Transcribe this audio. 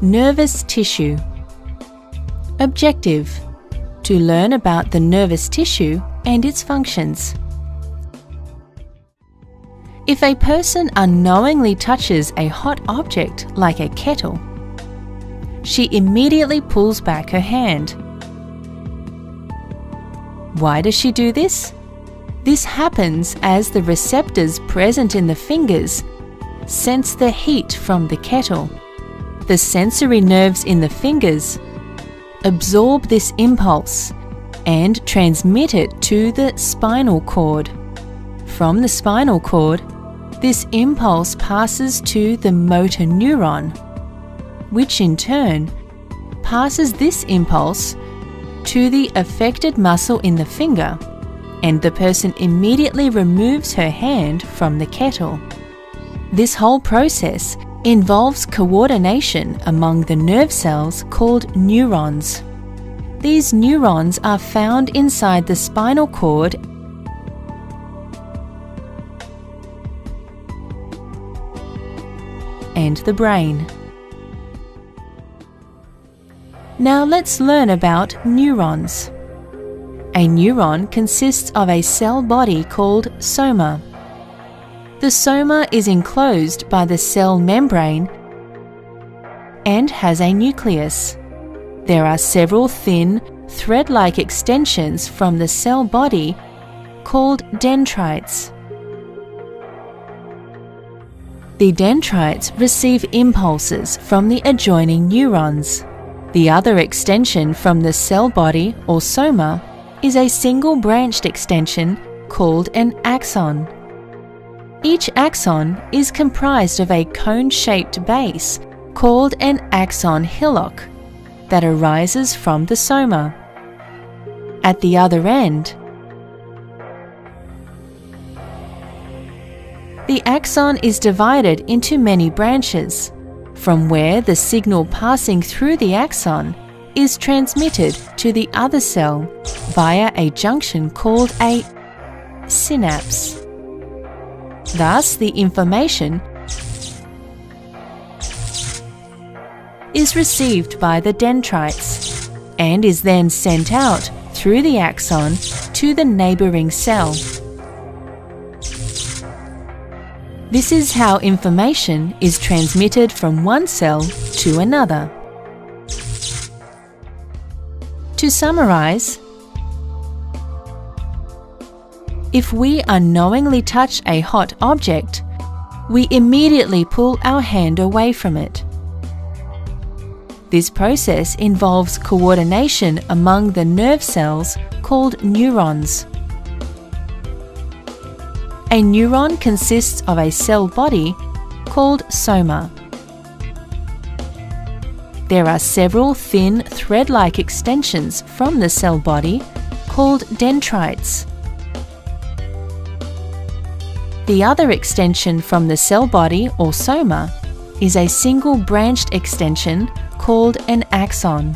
Nervous tissue. Objective: to learn about the nervous tissue and its functions. If a person unknowingly touches a hot object like a kettle, she immediately pulls back her hand. Why does she do this? This happens as the receptors present in the fingers sense the heat from the kettle. The sensory nerves in the fingers absorb this impulse and transmit it to the spinal cord. From the spinal cord, this impulse passes to the motor neuron, which in turn passes this impulse to the affected muscle in the finger, and the person immediately removes her hand from the kettle. This whole process involves coordination among the nerve cells called neurons. These neurons are found inside the spinal cord and the brain. Now let's learn about neurons. A neuron consists of a cell body called soma. The soma is enclosed by the cell membrane and has a nucleus. There are several thin, thread-like extensions from the cell body called dendrites. The dendrites receive impulses from the adjoining neurons. The other extension from the cell body or soma is a single-branched extension called an axon. Each axon is comprised of a cone-shaped base called an axon hillock that arises from the soma. At the other end, the axon is divided into many branches, from where the signal passing through the axon is transmitted to the other cell via a junction called a synapse. Thus, the information is received by the dendrites and is then sent out through the axon to the neighboring cell. This is how information is transmitted from one cell to another. To summarize, if we unknowingly touch a hot object, we immediately pull our hand away from it. This process involves coordination among the nerve cells called neurons. A neuron consists of a cell body called soma. There are several thin, thread-like extensions from the cell body called dendrites. The other extension from the cell body or soma is a single-branched extension called an axon.